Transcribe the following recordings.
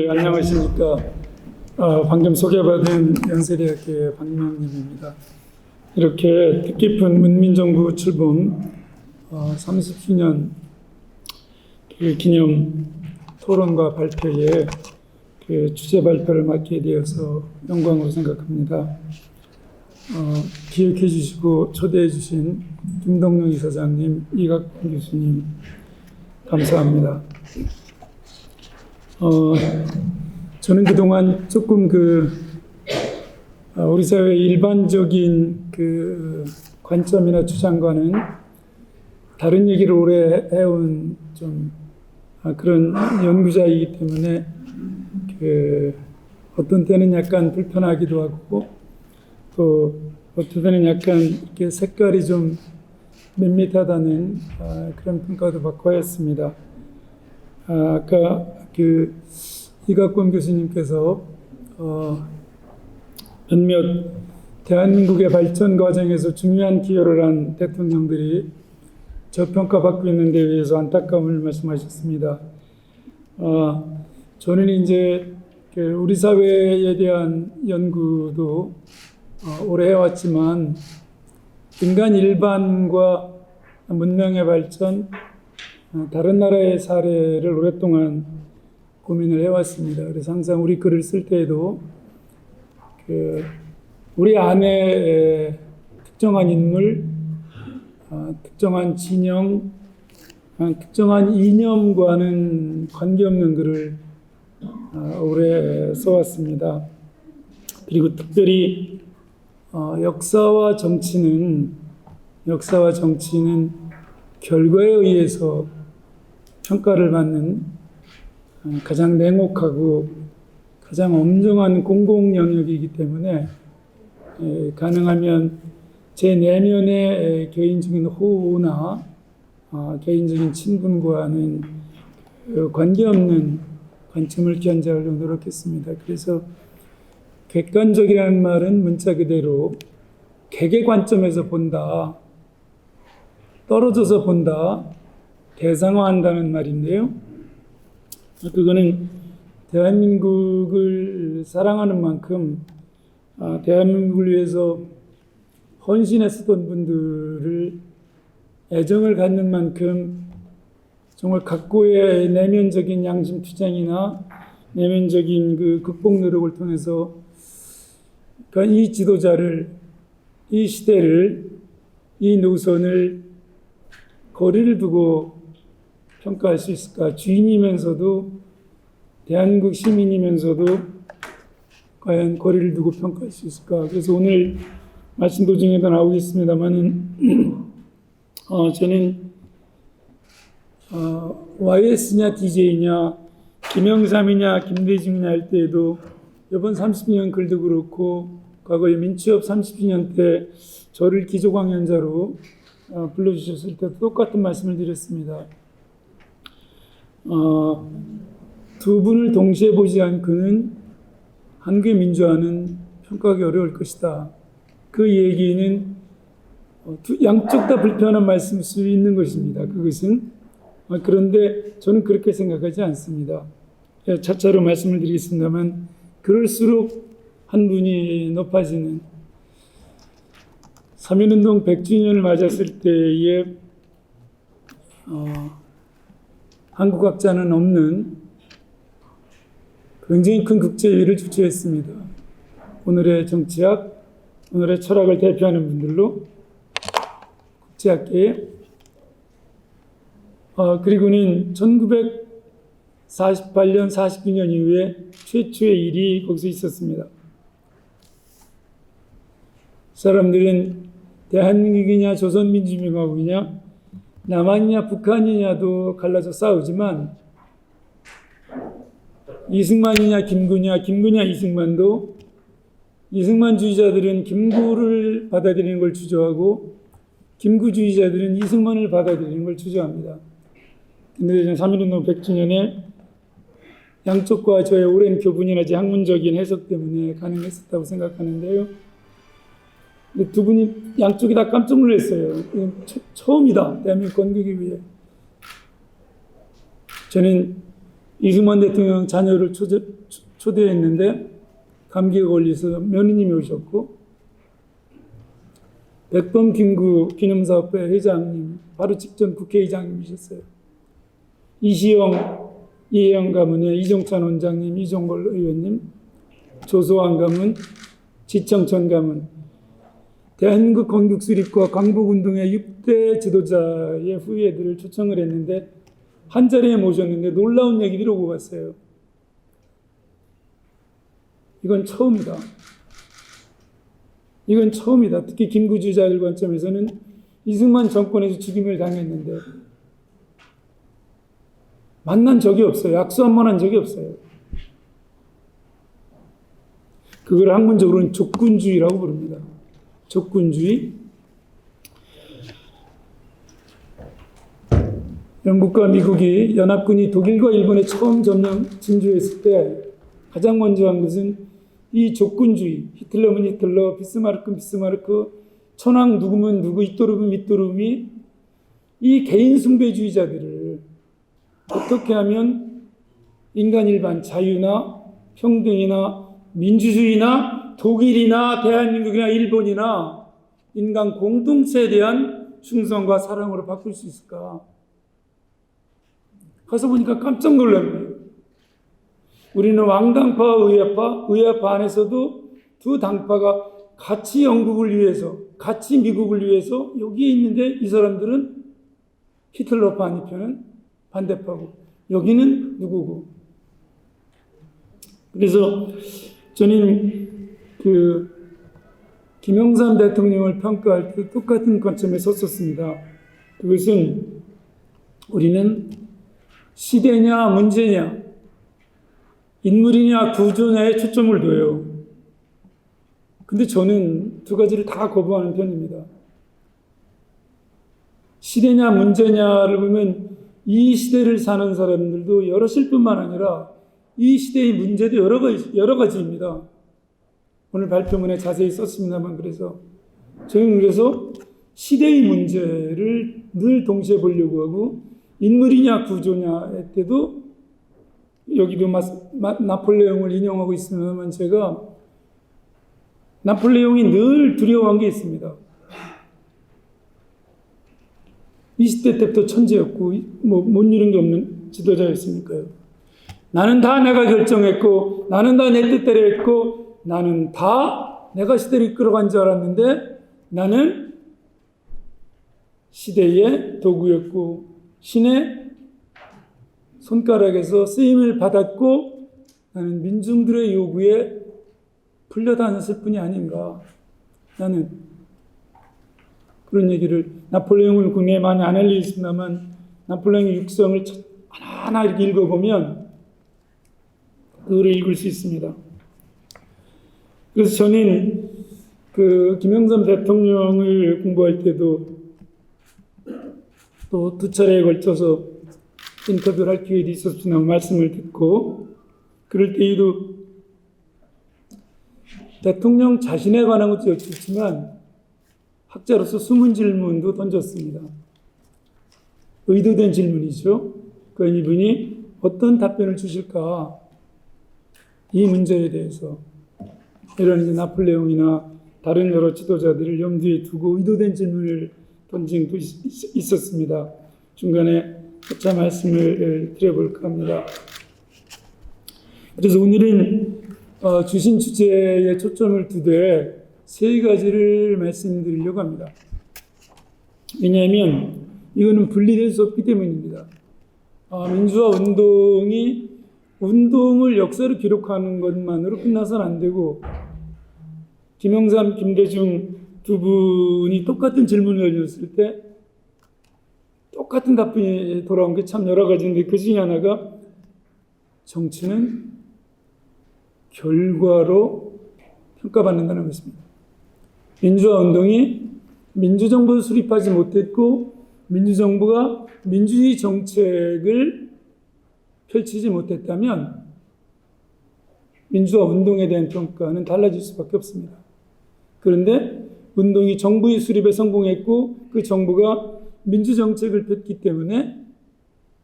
예, 안녕하십니까. 방금 소개받은 연세대학교의 박명림입니다. 이렇게 뜻깊은 문민정부 출범 30주년 그 기념 토론과 발표에 그 주제 발표를 맡게 되어서 영광으로 생각합니다. 기획해 주시고 초대해 주신 김동영 이사장님, 이각범 교수님 감사합니다. 저는 그동안 조금 우리 사회의 일반적인 그 관점이나 주장과는 다른 얘기를 오래 해온 좀 그런 연구자이기 때문에 어떤 때는 약간 불편하기도 하고 또 어떤 때는 약간 이렇게 색깔이 좀 밋밋하다는 그런 평가도 받고 했습니다. 아까 이각범 교수님께서 몇몇 대한민국의 발전 과정에서 중요한 기여를 한 대통령들이 저평가받고 있는 데 대해서 안타까움을 말씀하셨습니다. 저는 이제 우리 사회에 대한 연구도 오래 해왔지만 인간 일반과 문명의 발전, 다른 나라의 사례를 오랫동안 고민을 해왔습니다. 그래서 항상 우리 글을 쓸 때에도 우리 안에 특정한 인물, 특정한 진영, 특정한 이념과는 관계없는 글을 오래 써왔습니다. 그리고 특별히 역사와 정치는 결과에 의해서 평가를 받는 가장 냉혹하고 가장 엄정한 공공 영역이기 때문에 가능하면 제 내면의 개인적인 호우나 개인적인 친분과는 관계없는 관점을 견지하려고 노력했습니다. 그래서 객관적이라는 말은 문자 그대로 객의 관점에서 본다, 떨어져서 본다, 대상화한다는 말인데요. 그거는 대한민국을 사랑하는 만큼 대한민국을 위해서 헌신했었던 분들을 애정을 갖는 만큼 정말 각고의 내면적인 양심 투쟁이나 내면적인 그 극복 노력을 통해서 이 지도자를, 이 시대를, 이 노선을 거리를 두고 평가할 수 있을까? 주인이면서도 대한민국 시민이면서도 과연 거리를 두고 평가할 수 있을까? 그래서 오늘 말씀 도중에도 나오겠습니다만은 저는 YS냐 DJ냐 김영삼이냐 김대중이냐 할 때에도 이번 30주년 글도 그렇고 과거에 민취업 30주년 때 저를 기조광연자로 불러주셨을 때도 똑같은 말씀을 드렸습니다. 두 분을 동시에 보지 않고는 한국의 민주화는 평가하기 어려울 것이다. 그 얘기는 양쪽 다 불편한 말씀일 수 있는 것입니다. 그것은 그런데 저는 그렇게 생각하지 않습니다. 차차로 말씀을 드리겠습니다만 그럴수록 한 분이 높아지는 3.1운동 100주년을 맞았을 때에 한국학자는 없는 굉장히 큰 국제회의를 주최했습니다. 오늘의 정치학, 오늘의 철학을 대표하는 분들로 국제학계에 그리고는 1948년, 49년 이후에 최초의 일이 거기서 있었습니다. 사람들은 대한민국이냐 조선민주共和国이냐 남한이냐 북한이냐도 갈라져 싸우지만 이승만이냐 김구냐 이승만도 이승만주의자들은 김구를 받아들이는 걸 주저하고 김구주의자들은 이승만을 받아들이는 걸 주저합니다. 근데 3.1운동 100주년에 양쪽과 저의 오랜 교분이나 학문적인 해석 때문에 가능했었다고 생각하는데요. 근데 두 분이 양쪽이 다 깜짝 놀랐어요. 처음이다. 대한민국 건국이 위해. 저는 이승만 대통령 자녀를 초대했는데 감기에 걸려서 며느님이 오셨고, 백범 김구 기념사업회 회장님, 바로 직전 국회의장님이셨어요. 이시영, 이혜영 가문의 이종찬 원장님, 이종걸 의원님, 조소환 가문, 지청천 가문, 대한민국 건국수립과 광복운동의 6대 지도자의 후예들을 초청을 했는데 한 자리에 모셨는데 놀라운 얘기들을 오고 갔어요. 이건 처음이다. 이건 처음이다. 특히 김구주자들 관점에서는 이승만 정권에서 죽임을 당했는데 만난 적이 없어요. 악수 한 번 한 적이 없어요. 그걸 학문적으로는 족군주의라고 부릅니다. 족군주의. 영국과 미국이 연합군이 독일과 일본에 처음 점령 진주했을 때 가장 먼저 한 것은 이 족군주의, 히틀러면 히틀러, 비스마르크면 비스마르크, 천황 누구면 누구, 이또르면 이또르미, 이 개인 숭배주의자들을 어떻게 하면 인간 일반 자유나 평등이나 민주주의나 독일이나 대한민국이나 일본이나 인간 공동체에 대한 충성과 사랑으로 바꿀 수 있을까? 가서 보니까 깜짝 놀란 거예요. 우리는 왕당파와 의회파, 의회파 안에서도 두 당파가 같이 영국을 위해서, 같이 미국을 위해서 여기에 있는데 이 사람들은 히틀러파 한편은 반대파고 여기는 누구고. 그래서 저는 김영삼 대통령을 평가할 때 똑같은 관점에 섰었습니다. 그것은 우리는 시대냐 문제냐 인물이냐 구조냐에 초점을 둬요. 근데 저는 두 가지를 다 거부하는 편입니다. 시대냐 문제냐를 보면 이 시대를 사는 사람들도 여럿일 뿐만 아니라 이 시대의 문제도 여러 가지입니다. 오늘 발표문에 자세히 썼습니다만 그래서 저는 그래서 시대의 문제를 늘 동시에 보려고 하고 인물이냐 구조냐 때도 여기도 나폴레옹을 인용하고 있으면 제가 나폴레옹이 늘 두려워한 게 있습니다. 20대 때부터 천재였고 못 이룬 게 없는 지도자였으니까요. 나는 다 내가 결정했고 나는 다 내 뜻대로 했고 나는 다 내가 시대를 이끌어간 줄 알았는데 나는 시대의 도구였고 신의 손가락에서 쓰임을 받았고 나는 민중들의 요구에 풀려다녔을 뿐이 아닌가. 나는 그런 얘기를 나폴레옹을 국내에 많이 안 알려있습니다만 나폴레옹의 육성을 하나하나 이렇게 읽어보면 그거를 읽을 수 있습니다. 그래서 저는 김영삼 대통령을 공부할 때도 또 두 차례에 걸쳐서 인터뷰를 할 기회도 있었으나 말씀을 듣고 그럴 때에도 대통령 자신에 관한 것도 여쭙지만 학자로서 숨은 질문도 던졌습니다. 의도된 질문이죠. 그러니까 이분이 어떤 답변을 주실까? 이 문제에 대해서 이런 이제 나폴레옹이나 다른 여러 지도자들을 염두에 두고 의도된 질문을 던진 것도 있었습니다. 중간에 차 말씀을 드려볼까 합니다. 그래서 오늘은 주신 주제에 초점을 두되 세 가지를 말씀드리려고 합니다. 왜냐하면 이거는 분리될 수 없기 때문입니다. 민주화 운동을 역사로 기록하는 것만으로 끝나서는 안 되고 김영삼, 김대중 두 분이 똑같은 질문을 던졌을 때 똑같은 답변이 돌아온 게 참 여러 가지인데 그 중에 하나가 정치는 결과로 평가받는다는 것입니다. 민주화 운동이 민주정부를 수립하지 못했고 민주정부가 민주주의 정책을 펼치지 못했다면 민주화 운동에 대한 평가는 달라질 수밖에 없습니다. 그런데 운동이 정부의 수립에 성공했고 그 정부가 민주정책을 폈기 때문에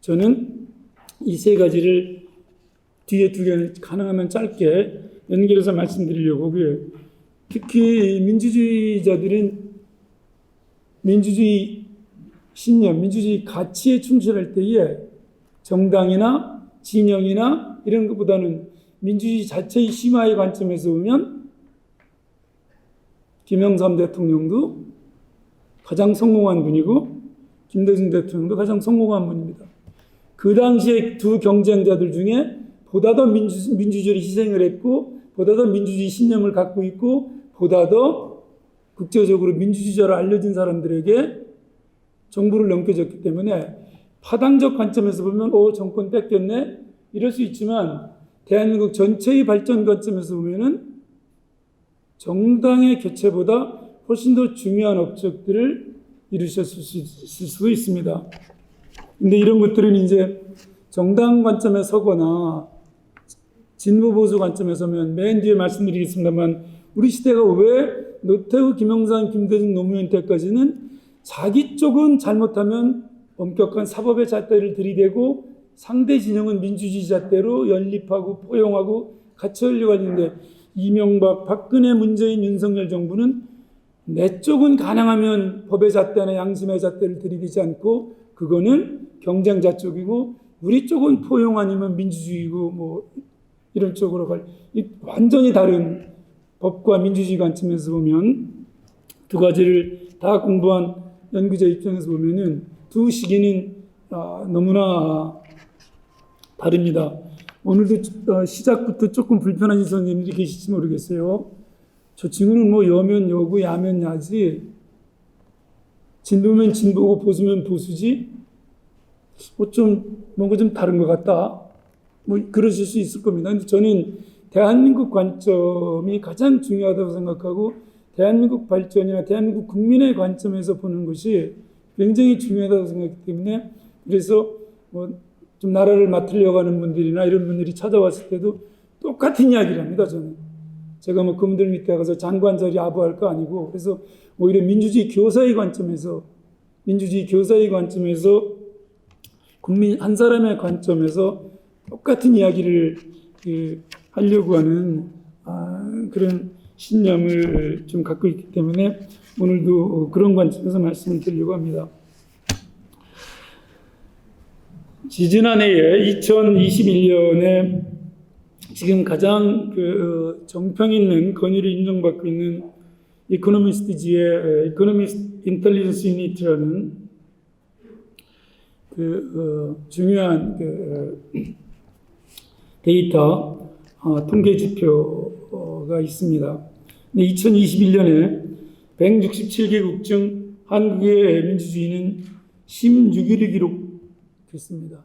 저는 이 세 가지를 뒤에 두 개는 가능하면 짧게 연결해서 말씀드리려고 하고요. 특히 민주주의자들은 민주주의 신념, 민주주의 가치에 충실할 때에 정당이나 진영이나 이런 것보다는 민주주의 자체의 심화의 관점에서 보면 김영삼 대통령도 가장 성공한 분이고 김대중 대통령도 가장 성공한 분입니다. 그 당시에 두 경쟁자들 중에 보다 더 민주주의를 희생을 했고 보다 더 민주주의 신념을 갖고 있고 보다 더 국제적으로 민주주의자로 알려진 사람들에게 정부를 넘겨줬기 때문에 파당적 관점에서 보면 정권 뺏겼네 이럴 수 있지만 대한민국 전체의 발전 관점에서 보면은 정당의 교체보다 훨씬 더 중요한 업적들을 이루셨을 수도 있습니다. 근데 이런 것들은 이제 정당 관점에 서거나 진보 보수 관점에 서면 맨 뒤에 말씀드리겠습니다만 우리 시대가 왜 노태우, 김영삼, 김대중, 노무현 때까지는 자기 쪽은 잘못하면 엄격한 사법의 잣대를 들이대고 상대 진영은 민주주의 잣대로 연립하고 포용하고 같이 하려고 하는데 이명박, 박근혜, 문재인, 윤석열 정부는 내 쪽은 가능하면 법의 잣대나 양심의 잣대를 들이대지 않고 그거는 경쟁자 쪽이고 우리 쪽은 포용 아니면 민주주의고 뭐 이런 쪽으로 완전히 다른 법과 민주주의 관점에서 보면 두 가지를 다 공부한 연구자 입장에서 보면은 두 시기는 너무나 다릅니다. 오늘도 시작부터 조금 불편하신 선생님들이 계실지 모르겠어요. 저 친구는 뭐 여면 여고 야면 야지 진보면 진보고 보수면 보수지 뭔가 좀 다른 것 같다. 뭐 그러실 수 있을 겁니다. 근데 저는 대한민국 관점이 가장 중요하다고 생각하고 대한민국 발전이나 대한민국 국민의 관점에서 보는 것이 굉장히 중요하다고 생각하기 때문에 그래서 뭐 좀 나라를 맡으려고 하는 분들이나 이런 분들이 찾아왔을 때도 똑같은 이야기를 합니다. 저는 제가 뭐 그분들 밑에 가서 장관 자리 아부할 거 아니고 그래서 오히려 민주주의 교사의 관점에서 국민 한 사람의 관점에서 똑같은 이야기를 하려고 하는 그런 신념을 좀 갖고 있기 때문에 오늘도 그런 관점에서 말씀을 드리려고 합니다. 지지난해에 2021년에 지금 가장 정평 있는 권위를 인정받고 있는 이코노미스트지의 이코노미스트 인텔리전스 유니트라는 중요한 데이터 통계 지표가 있습니다. 2021년에 167개국 중 한국의 민주주의는 16위를 기록했습니다.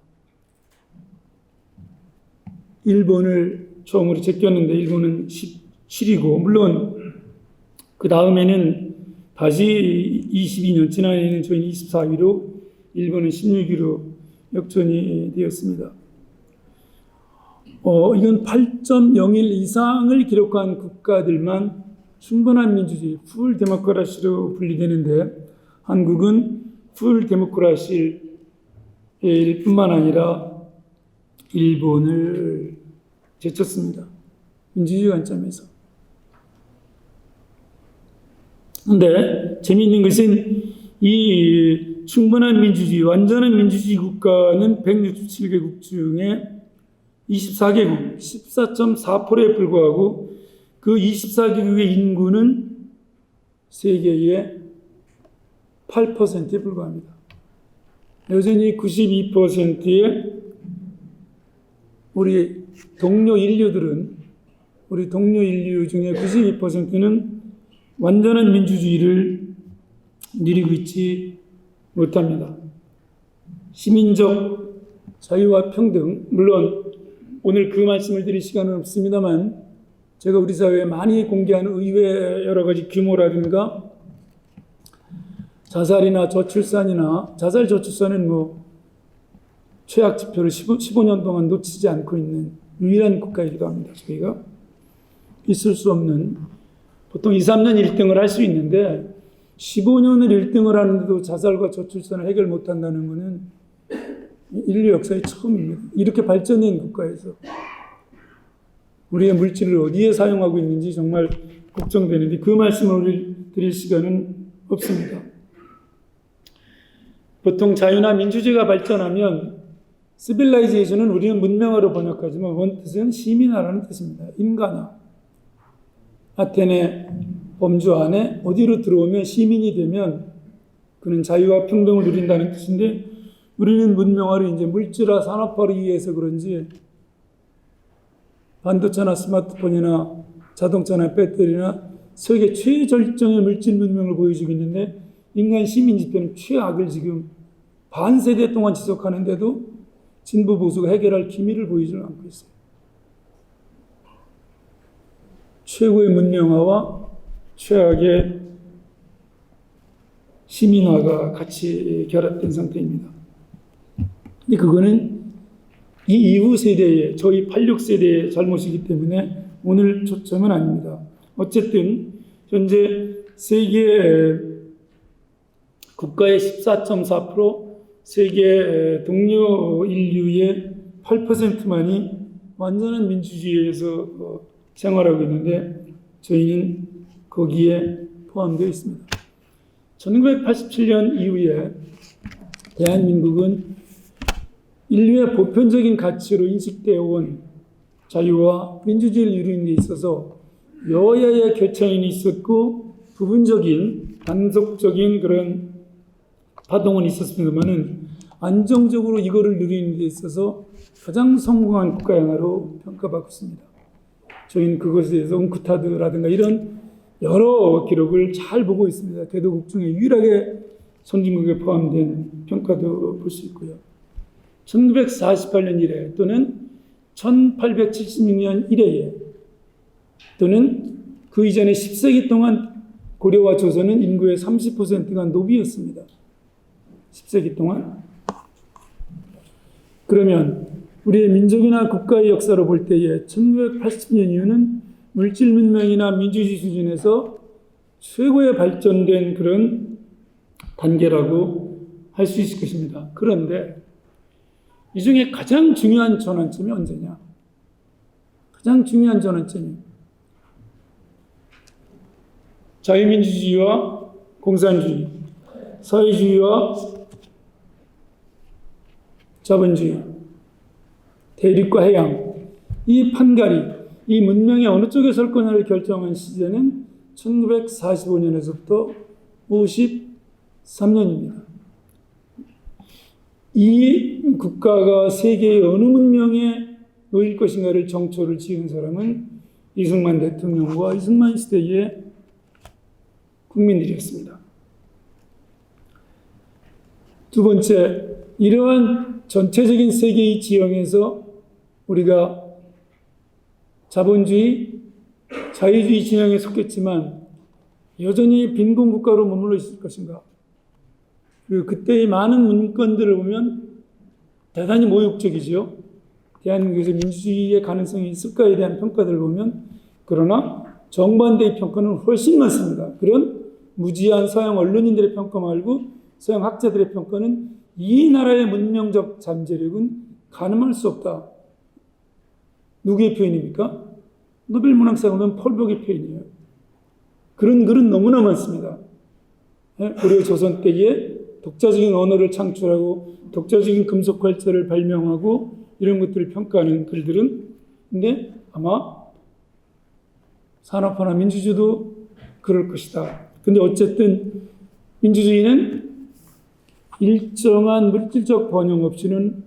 일본을 처음으로 제꼈는데 일본은 17위고 물론 그 다음에는 다시 22년 지난해에는 저희는 24위로 일본은 16위로 역전이 되었습니다. 이건 8.01 이상을 기록한 국가들만 충분한 민주주의, 풀 데모크라시로 분리되는데 한국은 풀 데모크라시일 뿐만 아니라 일본을 제쳤습니다. 민주주의 관점에서. 그런데 재미있는 것은 이 충분한 민주주의, 완전한 민주주의 국가는 167개국 중에 24개국, 14.4%에 불과하고 그 24개국의 인구는 세계의 8%에 불과합니다. 여전히 92%의 우리 동료 인류 중에 92%는 완전한 민주주의를 누리고 있지 못합니다. 시민적 자유와 평등, 물론 오늘 그 말씀을 드릴 시간은 없습니다만 제가 우리 사회에 많이 공개하는 의회 여러 가지 규모라든가 자살이나 저출산이나 자살 저출산은 뭐 최악 지표를 15년 동안 놓치지 않고 있는 유일한 국가이기도 합니다. 저희가 있을 수 없는 보통 2, 3년 1등을 할 수 있는데 15년을 1등을 하는데도 자살과 저출산을 해결 못한다는 것은 인류 역사의 처음입니다. 이렇게 발전된 국가에서 우리의 물질을 어디에 사용하고 있는지 정말 걱정되는데 그 말씀을 드릴 시간은 없습니다. 보통 자유나 민주주의가 발전하면 시빌라이제이션은 우리는 문명어로 번역하지만 원뜻은 시민화라는 뜻입니다. 인간화. 아테네 범주 안에 어디로 들어오면 시민이 되면 그는 자유와 평등을 누린다는 뜻인데 우리는 문명화를 이제 물질화 산업화로 이해해서 그런지 반도체나 스마트폰이나 자동차나 배터리나 세계 최절정의 물질 문명을 보여주고 있는데 인간 시민 집회는 최악을 지금 반세대 동안 지속하는데도 진보 보수가 해결할 기미를 보이지 않고 있어요. 최고의 문명화와 최악의 시민화가 같이 결합된 상태입니다. 근데 그거는 이 이후 세대의, 저희 86세대의 잘못이기 때문에 오늘 초점은 아닙니다. 어쨌든 현재 세계 국가의 14.4%, 세계 동료 인류의 8%만이 완전한 민주주의에서 생활하고 있는데 저희는 거기에 포함되어 있습니다. 1987년 이후에 대한민국은 인류의 보편적인 가치로 인식되어 온 자유와 민주주의를 이루는 데 있어서 여야의 격차는 있었고 부분적인 단속적인 그런 파동은 있었습니다만은 안정적으로 이거를 누리는 데 있어서 가장 성공한 국가 행화로 평가받고 있습니다. 저희는 그것에 대해서 웅크타드라든가 이런 여러 기록을 잘 보고 있습니다. 개도국 중에 유일하게 선진국에 포함된 평가도 볼 수 있고요. 1948년 이래 또는 1876년 이래에 또는 그 이전에 10세기 동안 고려와 조선은 인구의 30%가 노비였습니다. 10세기 동안. 그러면 우리의 민족이나 국가의 역사로 볼 때에 1980년 이후는 물질 문명이나 민주주의 수준에서 최고의 발전된 그런 단계라고 할 수 있을 것입니다. 그런데 이 중에 가장 중요한 전환점이 언제냐? 가장 중요한 전환점이 자유민주주의와 공산주의, 사회주의와 자본주의, 대륙과 해양, 이 판갈이, 이 문명이 어느 쪽에 설 거냐를 결정한 시제는 1945년에서부터 53년입니다. 이 국가가 세계의 어느 문명에 놓일 것인가를 정초를 지은 사람은 이승만 대통령과 이승만 시대의 국민들이었습니다. 두 번째, 이러한 전체적인 세계의 지형에서 우리가 자본주의, 자유주의 진영에 속했지만 여전히 빈곤 국가로 머물러 있을 것인가? 그리고 그때의 많은 문건들을 보면 대단히 모욕적이지요. 대한민국에서 민주주의의 가능성이 있을까에 대한 평가들을 보면 그러나 정반대의 평가는 훨씬 많습니다. 그런 무지한 서양 언론인들의 평가 말고 서양 학자들의 평가는 이 나라의 문명적 잠재력은 가늠할 수 없다. 누구의 표현입니까? 노벨 문학상은 펄복의 표현이에요. 그런 글은 너무나 많습니다. 고려 조선 때에 독자적인 언어를 창출하고 독자적인 금속 활자를 발명하고 이런 것들을 평가하는 글들은 근데 아마 산업화나 민주주의도 그럴 것이다. 근데 어쨌든 민주주의는 일정한 물질적 번영 없이는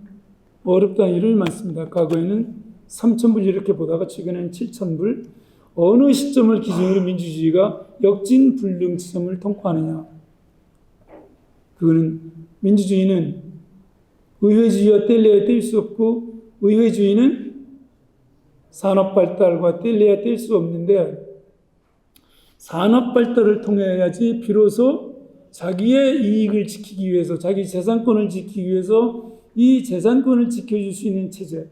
어렵다는 일을 많습니다. 과거에는 3,000불 이렇게 보다가 최근에는 7,000불. 어느 시점을 기준으로 민주주의가 역진불능 지점을 통과하느냐. 그거는 민주주의는 의회주의와 뗄래야 뗄 수 없고 의회주의는 산업 발달과 뗄래야 뗄 수 없는데 산업 발달을 통해야지 비로소 자기의 이익을 지키기 위해서 자기 재산권을 지키기 위해서 이 재산권을 지켜줄 수 있는 체제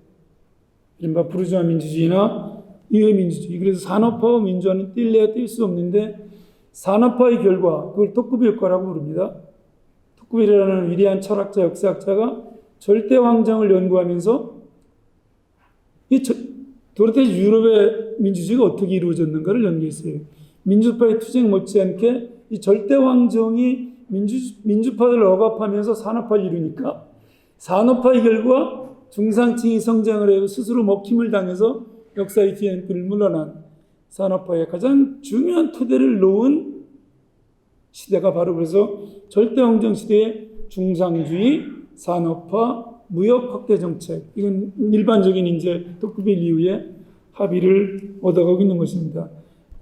이른바 부르주아 민주주의나 의회 민주주의 그래서 산업화와 민주화는 뗄래야 뗄 수 없는데 산업화의 결과 그걸 토크비 효과라고 부릅니다. 토크빌이라는 위대한 철학자, 역사학자가 절대 왕정을 연구하면서 이 도대체 유럽의 민주주의가 어떻게 이루어졌는가를 연구했어요. 민주파의 투쟁 못지않게 이 절대 왕정이 민주파를 억압하면서 산업화를 이루니까 산업화의 결과 중상층이 성장을 하고 스스로 먹힘을 당해서 역사의 뒤안길을 물러난 산업화의 가장 중요한 토대를 놓은 시대가 바로 그래서 절대 왕정 시대의 중상주의, 산업화, 무역 확대 정책, 이건 일반적인 이제 토크빌 이후에 합의를 얻어가고 있는 것입니다.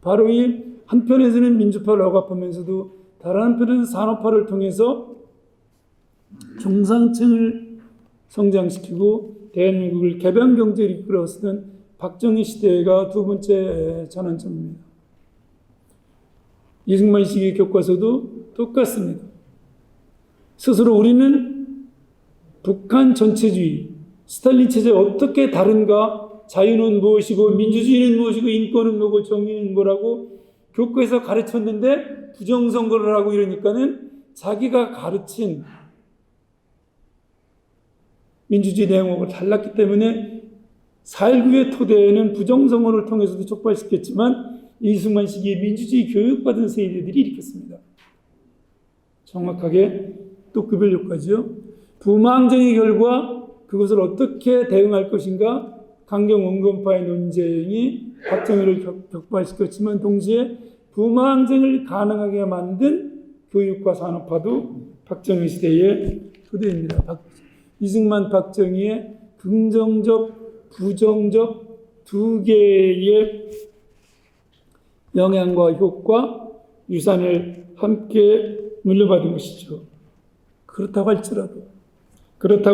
바로 이 한편에서는 민주파를 억압하면서도 다른 한편에서는 산업화를 통해서 중상층을 성장시키고 대한민국을 개방 경제를 이끌어왔던 박정희 시대가 두 번째 전환점입니다. 이승만 시기의 교과서도 똑같습니다. 스스로 우리는 북한 전체주의, 스탈린 체제가 어떻게 다른가, 자유는 무엇이고 민주주의는 무엇이고 인권은 뭐고 정의는 뭐라고 교과에서 가르쳤는데 부정선거를 하고 이러니까는 자기가 가르친 민주주의 내용하고 달랐기 때문에 4.19의 토대에는 부정선거를 통해서도 촉발시켰지만 이승만 시기에 민주주의 교육받은 세대들이 일으켰습니다. 정확하게 또급별 효과죠. 부망정의 결과 그것을 어떻게 대응할 것인가 강경 원건파의 논쟁이 박정희를 격발시켰지만 동시에 부망정을 가능하게 만든 교육과 산업화도 박정희 시대의 토대입니다. 이승만, 박정희의 긍정적, 부정적 두 개의 영향과 효과, 유산을 함께 물려받은 것이죠. 그렇다고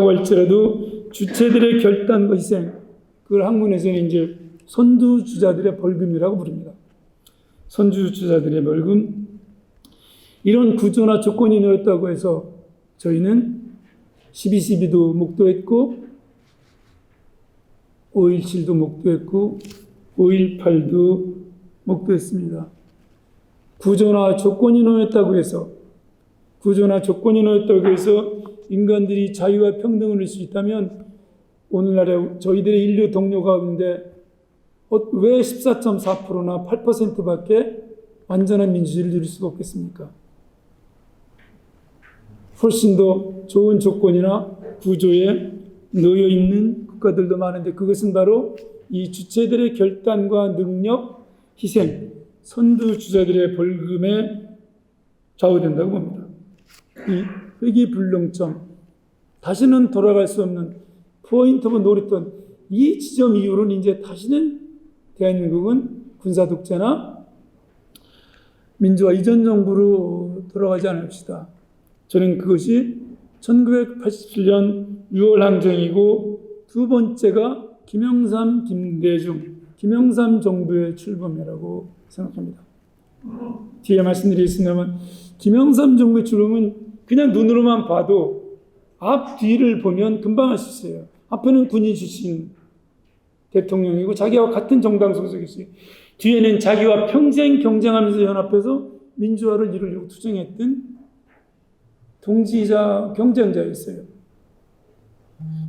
할지라도 주체들의 결단과 희생, 그걸 학문에서는 이제 선두주자들의 벌금이라고 부릅니다. 선두주자들의 벌금. 이런 구조나 조건이 놓였다고 해서 저희는 12.12도 목도했고 5.17도 목도했고 5.18도 목도했습니다. 구조나 조건이 놓였다고 해서 인간들이 자유와 평등을 누릴 수 있다면 오늘날의 저희들의 인류 동료 가운데 왜 14.4%나 8%밖에 완전한 민주주의를 누릴 수가 없겠습니까? 훨씬 더 좋은 조건이나 구조에 놓여 있는 국가들도 많은데 그것은 바로 이 주체들의 결단과 능력, 희생, 선두주자들의 벌금에 좌우된다고 봅니다. 이 회귀불능점, 다시는 돌아갈 수 없는 포인트로 노렸던 이 지점 이후로는 이제 다시는 대한민국은 군사독재나 민주화 이전 정부로 돌아가지 않읍시다. 저는 그것이 1987년 6월 항쟁이고 두 번째가 김영삼, 김대중, 김영삼 정부의 출범이라고 생각합니다. 뒤에 말씀드리겠습니다만 김영삼 정부의 출범은 그냥 눈으로만 봐도 앞 뒤를 보면 금방 알 수 있어요. 앞에는 군인 출신 대통령이고 자기와 같은 정당 소속이었어요. 뒤에는 자기와 평생 경쟁하면서 연합해서 민주화를 이루려고 투쟁했던 동지이자 경쟁자였어요.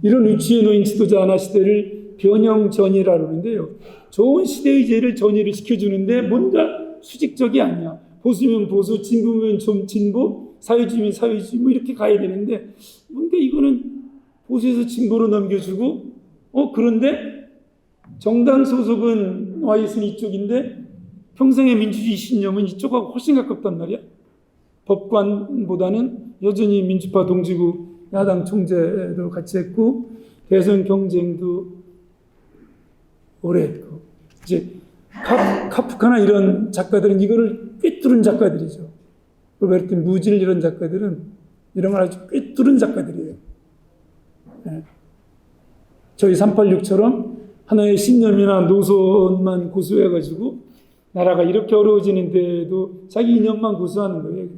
이런 위치에 놓인 지도자 하나 시대를 변형전이라고 하는데요. 좋은 시대의 제를 전이를 시켜주는데 뭔가 수직적이 아니야. 보수면 보수, 진보면 좀 진보, 사회주의면 사회주의 뭐 이렇게 가야 되는데 뭔가 이거는 보수에서 진보로 넘겨주고 그런데 정당 소속은 와이스는 이쪽인데 평생의 민주주의 신념은 이쪽하고 훨씬 가깝단 말이야. 법관보다는 여전히 민주파 동지고 야당 총재도 같이 했고 대선 경쟁도 오래 했고 이제 카프카나 이런 작가들은 이거를 꿰뚫은 작가들이죠. 로베르트 무질 이런 작가들은 이런 걸 아주 꿰뚫은 작가들이에요. 네. 저희 386처럼 하나의 신념이나 노선만 고수해가지고 나라가 이렇게 어려워지는데도 자기 이념만 고수하는 거예요.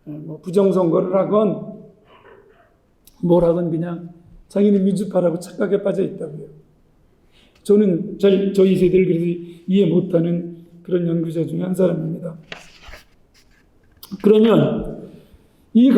그냥 뭐 부정선거를 하건 뭘 하건 그냥 자기는 민주파라고 착각에 빠져 있다고요. 저는 저희 세대를 그래서 이해 못하는 그런 연구자 중에 한 사람입니다. 그러면 이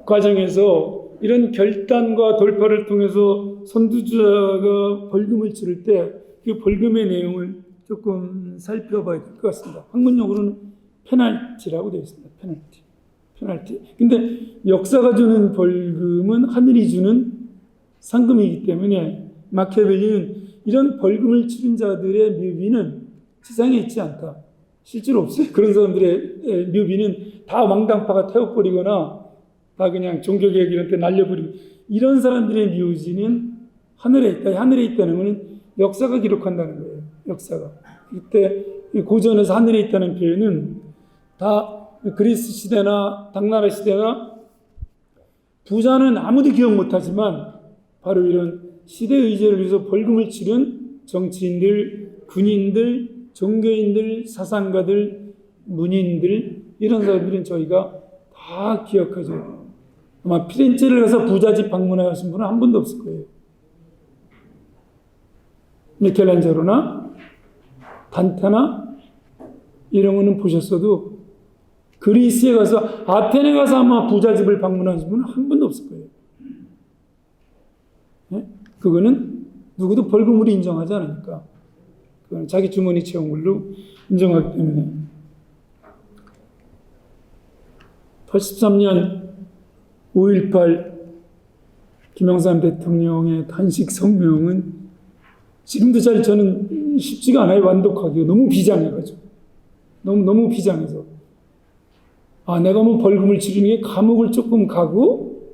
과정에서 이런 결단과 돌파를 통해서 선두주자가 벌금을 치를 때 그 벌금의 내용을 조금 살펴봐야 될 것 같습니다. 학문용어로는 페널티라고 되어 있습니다. 페널티. 근데 역사가 주는 벌금은 하늘이 주는 상금이기 때문에 마키아벨리는 이런 벌금을 치른 자들의 묘비는 세상에 있지 않다. 실제로 없어요. 그런 사람들의 묘비는 다 왕당파가 태워버리거나 다 그냥 종교개혁 이런 때 날려버리고, 이런 사람들의 묘지는 하늘에 있다. 하늘에 있다는 것은 역사가 기록한다는 거예요. 역사가. 이때 고전에서 하늘에 있다는 표현은 다 그리스 시대나 당나라 시대나 부자는 아무도 기억 못하지만 바로 이런 시대 의제를 위해서 벌금을 치른 정치인들, 군인들, 종교인들, 사상가들, 문인들, 이런 사람들은 저희가 다 기억하죠. 아마 피렌체를 가서 부잣집 방문하신 분은 한 분도 없을 거예요. 미켈란젤로나 단테나 이런 거는 보셨어도 그리스에 가서, 아테네 가서 아마 부잣집을 방문하신 분은 한 분도 없을 거예요. 네? 그거는 누구도 벌금으로 인정하지 않으니까. 그건 자기 주머니 채운 걸로 인정하기 때문에. 83년 5.18 김영삼 대통령의 단식 성명은 지금도 잘 저는 쉽지가 않아요. 완독하기가. 너무 비장해가지고. 너무 비장해서. 내가 뭐 벌금을 치르는 게 감옥을 조금 가고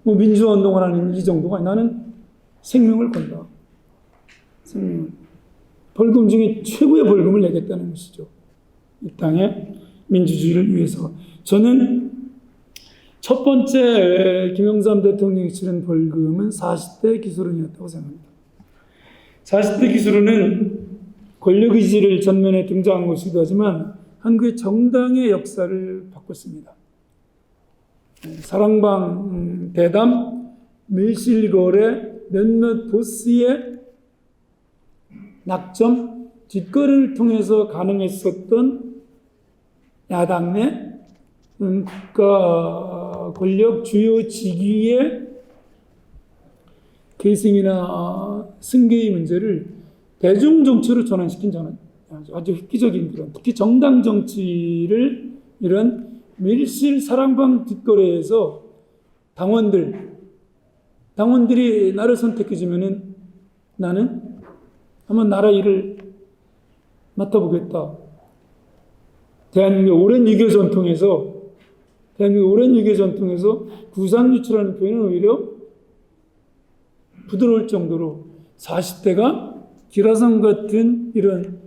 뭐 민주화운동을 하는 이 정도가 아니라 나는 생명을 건다. 생명을. 벌금 중에 최고의 벌금을 내겠다는 것이죠. 이 땅의 민주주의를 위해서. 저는 첫 번째 김영삼 대통령이 치른 벌금은 40대 기술원이었다고 생각합니다. 40대 기술원은 권력의지를 전면에 등장한 것이기도 하지만 한국의 정당의 역사를 바꿨습니다. 사랑방, 대담, 밀실거래, 몇몇 보스의 낙점, 뒷거래를 통해서 가능했었던 야당 내 국가 권력 주요 직위의 계승이나 승계의 문제를 대중 정치로 전환시킨 저는 아주 획기적인 그런, 특히 정당 정치를 이런 밀실 사랑방 뒷거래에서 당원들이 나를 선택해주면은 나는 한번 나라 일을 맡아보겠다. 대한민국의 오랜 유교 전통에서 구상유추라는 표현은 오히려 부드러울 정도로 40대가 기라성 같은 이런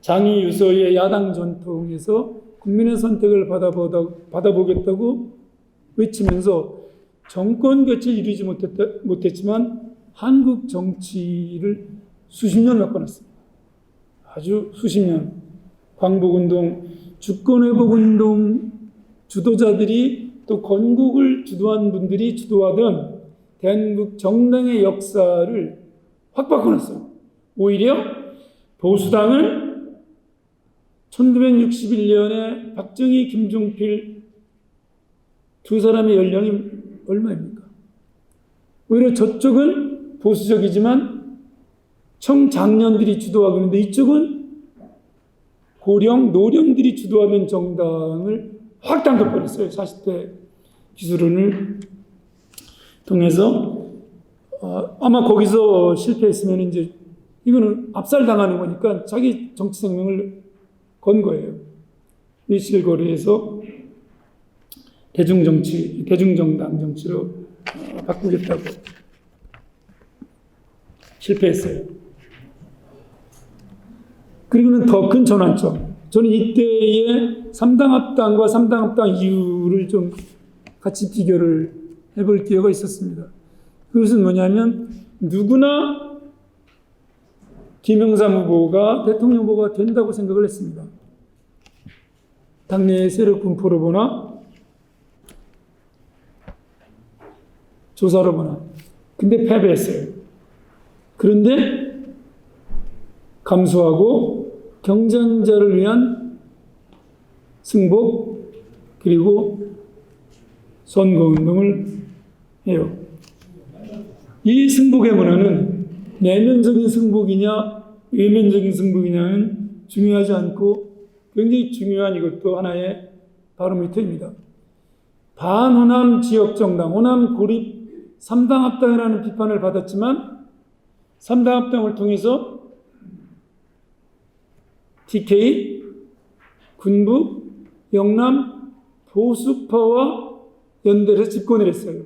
장위 유서의 야당 전통에서 국민의 선택을 받아보겠다고 외치면서 정권 교체를 이루지 못했지만 한국 정치를 수십 년 바꿔놨습니다. 아주 수십 년. 광복운동, 주권회복운동 주도자들이 또 건국을 주도한 분들이 주도하던 대한민국 정당의 역사를 확 바꿔놨어요. 오히려 보수당은 1961년에 박정희, 김종필 두 사람의 연령이 얼마입니까? 오히려 저쪽은 보수적이지만 청장년들이 주도하고 있는데 이쪽은 고령, 노령들이 주도하는 정당을 확 당겨버렸어요. 40대 기술원을 통해서. 아마 거기서 실패했으면 이제 이거는 압살당하는 거니까 자기 정치 생명을 건 거예요. 밀실거래에서 대중정당 정치로 바꾸겠다고 실패했어요. 그리고는 더 큰 전환점. 저는 이때의 3당 합당과 3당 합당 이유를 좀 같이 비교를 해볼 기회가 있었습니다. 그것은 뭐냐면 누구나 김영삼 후보가 대통령 후보가 된다고 생각을 했습니다. 당내의 세력 분포로 보나 조사로 보나. 근데 패배했어요. 그런데 감수하고 경쟁자를 위한 승복 그리고 선거운동을 해요. 이 승복의 문화는 내면적인 승복이냐 외면적인 승복이냐는 중요하지 않고 굉장히 중요한 이것도 하나의 바로미터입니다. 반호남 지역정당, 호남 고립 3당 합당이라는 비판을 받았지만 3당 합당을 통해서 TK, 군부, 영남, 보수파와 연대를 집권을 했어요.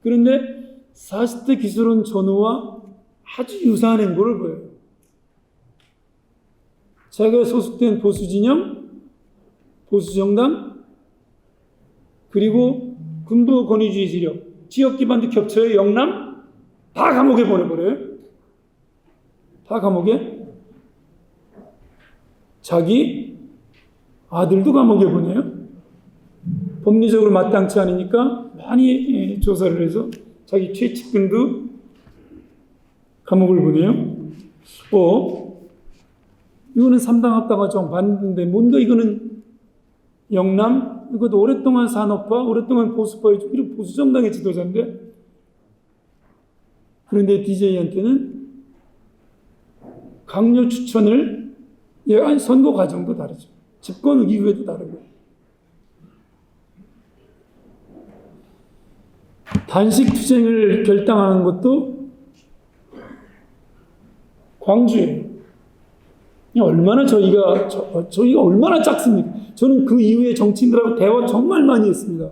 그런데 40대 기술은 전후와 아주 유사한 행보를 보여요. 자기가 소속된 보수진영, 보수정당, 그리고 군부 권위주의 세력, 지역 기반도 겹쳐요. 영남, 다 감옥에 보내버려요. 다 감옥에. 자기 아들도 감옥에 보내요. 법리적으로 마땅치 않으니까 많이 조사를 해서 자기 최측근도 감옥을 보내요. 이거는 3당 합당과 좀 반대인데 뭔가 이거는 영남, 이것도 오랫동안 산업화, 오랫동안 보수파의 이런 보수정당의 지도자인데 그런데 DJ한테는 강요 추천을 아니 선거 과정도 다르죠. 집권 이후에도 다르고 단식 투쟁을 결당하는 것도 광주예요. 얼마나 저희가 얼마나 작습니까? 저는 그 이후에 정치인들하고 대화 정말 많이 했습니다.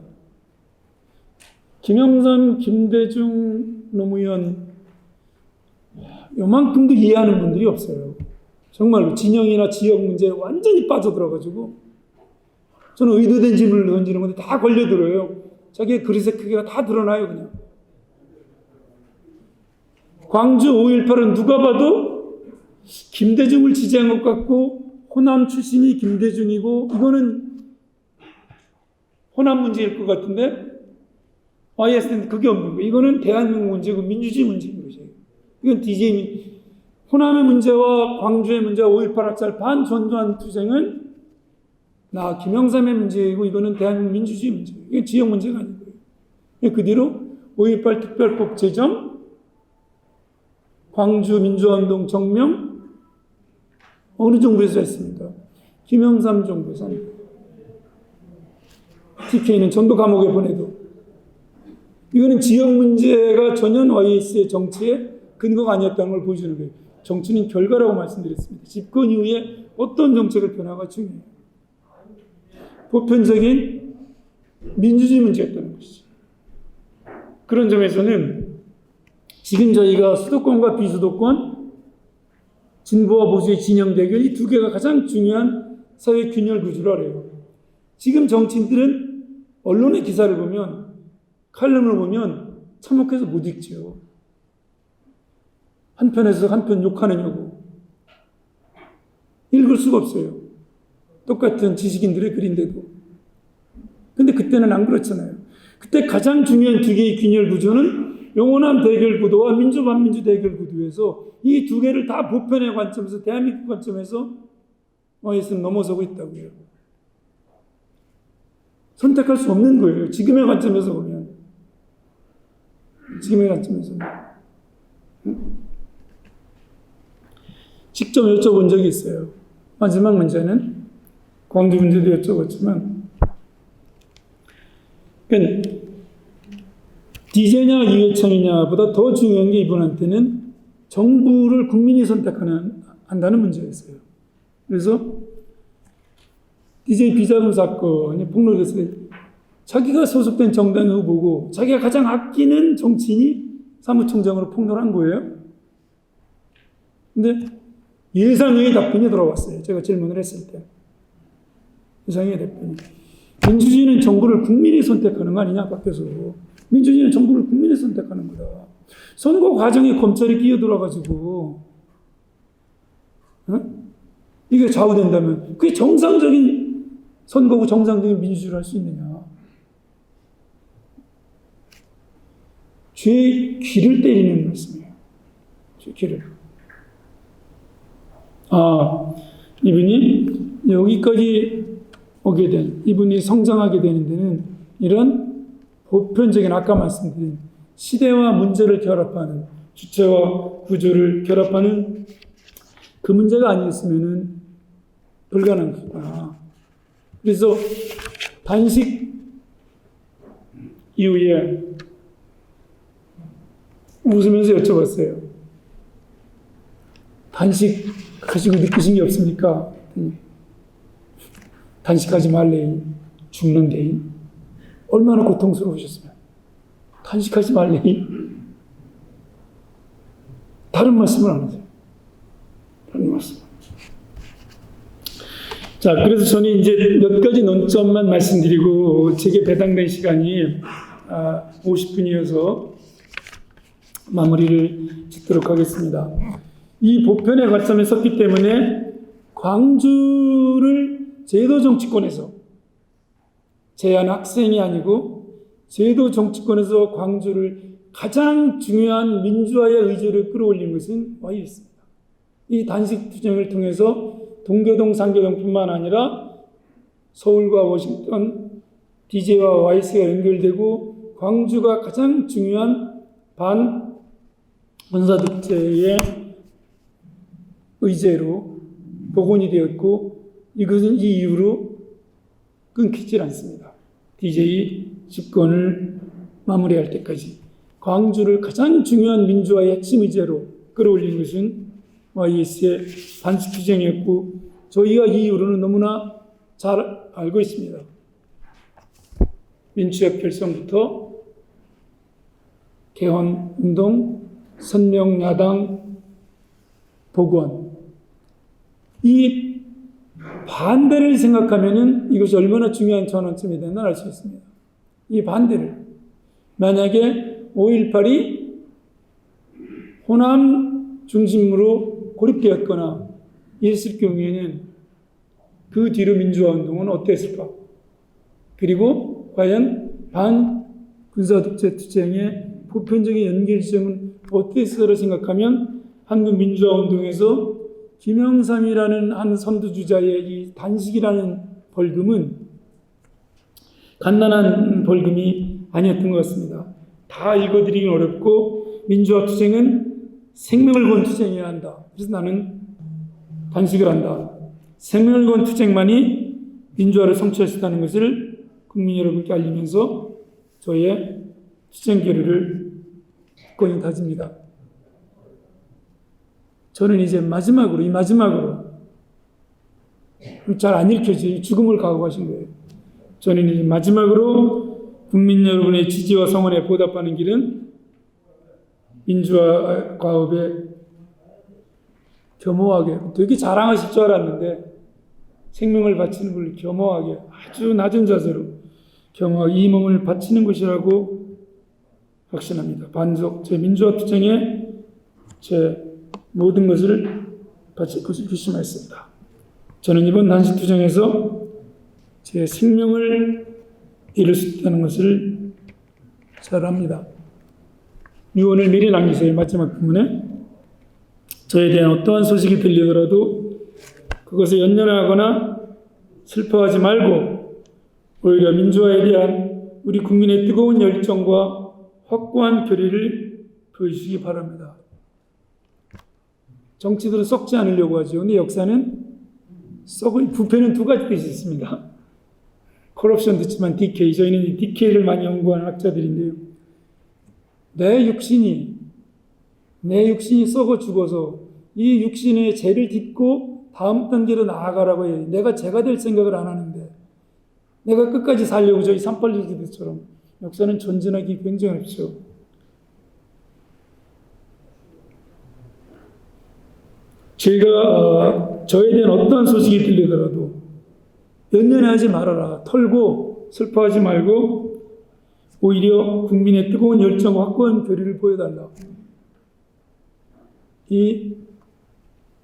김영삼, 김대중, 노무현 요만큼도 이해하는 분들이 없어요. 정말로 진영이나 지역 문제에 완전히 빠져들어가지고 저는 의도된 질문을 던지는 건데 다 걸려들어요. 자기의 그릇의 크기가 다 드러나요. 그냥 광주 5.18은 누가 봐도 김대중을 지지한 것 같고 호남 출신이 김대중이고 이거는 호남 문제일 것 같은데 YS는 그게 없는 거예요. 이거는 대한민국 문제고 민주주의 문제인 거죠. 이건 DJ 호남의 문제와 광주의 문제와 5.18 학살 반전두환 투쟁은 김영삼의 문제이고 이거는 대한민국 민주주의 문제예요. 이건 지역 문제가 아니고요. 그 뒤로 5.18 특별법 제정, 광주 민주화운동 정명 어느 정부에서 했습니까? 김영삼 정부에서 합니다. TK는 전부 감옥에 보내도 이거는 지역 문제가 전혀 YS의 정치의 근거가 아니었다는 걸 보여주는 거예요. 정치는 결과라고 말씀드렸습니다. 집권 이후에 어떤 정책을 변화가 중요해요. 보편적인 민주주의 문제였다는 것이죠. 그런 점에서는 지금 저희가 수도권과 비수도권, 진보와 보수의 진영 대결 이 두 개가 가장 중요한 사회 균열 구조라 그래요. 지금 정치인들은 언론의 기사를 보면 칼럼을 보면 참혹해서 못 읽죠. 한편에서 한편 욕하느냐고 읽을 수가 없어요. 똑같은 지식인들의 글인데도. 근데 그때는 안 그렇잖아요. 그때 가장 중요한 두 개의 균열 구조는 영원한 대결 구도와 민주 반민주 대결 구도에서 이 두 개를 다 보편의 관점에서 대한민국 관점에서 YS는 넘어서고 있다고요. 선택할 수 없는 거예요. 지금의 관점에서 보면. 지금의 관점에서. 직접 여쭤본 적이 있어요. 마지막 문제는 광주 문제도 여쭤봤지만 그러니까 DJ냐 이회창이냐보다 더 중요한 게 이분한테는 정부를 국민이 한다는 문제였어요. 그래서 DJ 비자금 사건이 폭로됐을 때 자기가 소속된 정당 후보고 자기가 가장 아끼는 정치인이 사무총장으로 폭로한 거예요. 근데 예상외의 답변이 돌아왔어요. 제가 질문을 했을 때. 예상외의 답변이. 민주주의는 정부를 국민이 선택하는 거 아니냐, 밖에서. 민주주의는 정부를 국민이 선택하는 거다. 선거 과정에 검찰이 끼어들어가지고, 이게 좌우된다면, 그게 정상적인 선거고 정상적인 민주주의를 할 수 있느냐. 죄의 귀를 때리는 말씀이에요. 죄의 귀를. 이분이 여기까지 오게 된, 이분이 성장하게 되는 데는 이런 보편적인 아까 말씀드린 시대와 문제를 결합하는 주체와 구조를 결합하는 그 문제가 아니었으면 불가능하구나. 그래서 단식 이후에 웃으면서 여쭤봤어요. 단식 하시고 느끼신 게 없습니까? 단식하지 말래. 죽는데. 얼마나 고통스러우셨으면. 단식하지 말래. 다른 말씀을 안 하세요. 다른 말씀. 자, 그래서 저는 이제 몇 가지 논점만 말씀드리고 제게 배당된 시간이 50분이어서 마무리를 짓도록 하겠습니다. 이 보편의 관점에 섰기 때문에 광주를 제도 정치권에서 제한 학생이 아니고 제도 정치권에서 광주를 가장 중요한 민주화의 의지를 끌어올린 것은 YS입니다. 이 단식 투쟁을 통해서 동교동, 상교동뿐만 아니라 서울과 워싱턴, DJ와 YS가 연결되고 광주가 가장 중요한 반군사독재의 의제로 복원이 되었고 이것은 이 이후로 끊기질 않습니다. DJ 집권을 마무리할 때까지 광주를 가장 중요한 민주화의 핵심 의제로 끌어올린 것은 YS의 단식 투쟁이었고 저희가 이 이후로는 너무나 잘 알고 있습니다. 민주협 결성부터 개헌운동, 선명야당, 복원 이 반대를 생각하면은 이것이 얼마나 중요한 전환점이 되나 알 수 있습니다. 이 반대를 만약에 5.18이 호남 중심으로 고립되었거나 이랬을 경우에는 그 뒤로 민주화운동은 어땠을까? 그리고 과연 반군사독재 투쟁의 보편적인 연결점은 어땠을까를 생각하면 한국 민주화운동에서 김영삼이라는 한 선두주자의 이 단식이라는 벌금은 간단한 벌금이 아니었던 것 같습니다. 다 읽어드리긴 어렵고 민주화 투쟁은 생명을 건 투쟁이어야 한다. 그래서 나는 단식을 한다. 생명을 건 투쟁만이 민주화를 성취할 수 있다는 것을 국민 여러분께 알리면서 저의 투쟁 결의를 굳건히 다집니다. 저는 이제 마지막으로 잘 안 읽혀지 죽음을 각오하신 거예요. 저는 이제 마지막으로 국민 여러분의 지지와 성원에 보답하는 길은 민주화 과업에 겸허하게 되게 자랑하실 줄 알았는데 생명을 바치는 걸 겸허하게 아주 낮은 자세로 겸허하게 이 몸을 바치는 것이라고 확신합니다. 반석 제 민주화 투쟁에 제 모든 것을 바칠 것을 결심하였습니다. 저는 이번 단식 투쟁에서 제 생명을 잃을 수 있다는 것을 잘 압니다. 유언을 미리 남기세요. 마지막 부분에 저에 대한 어떠한 소식이 들리더라도 그것에 연연하거나 슬퍼하지 말고 오히려 민주화에 대한 우리 국민의 뜨거운 열정과 확고한 결의를 보여주시기 바랍니다. 정치들은 썩지 않으려고 하죠. 근데 역사는 부패는 두 가지 뜻이 있습니다. corruption 듣지만 decay. 저희는 이 decay를 많이 연구하는 학자들인데요. 내 육신이 썩어 죽어서 이 육신의 죄를 딛고 다음 단계로 나아가라고 해요. 내가 죄가 될 생각을 안 하는데 내가 끝까지 살려고 저희 산빨리기들처럼 역사는 전진하기 굉장히 어렵죠. 제가 저에 대한 어떠한 소식이 들리더라도 연연하지 말아라. 털고 슬퍼하지 말고 오히려 국민의 뜨거운 열정과 확고한 결의를 보여달라. 이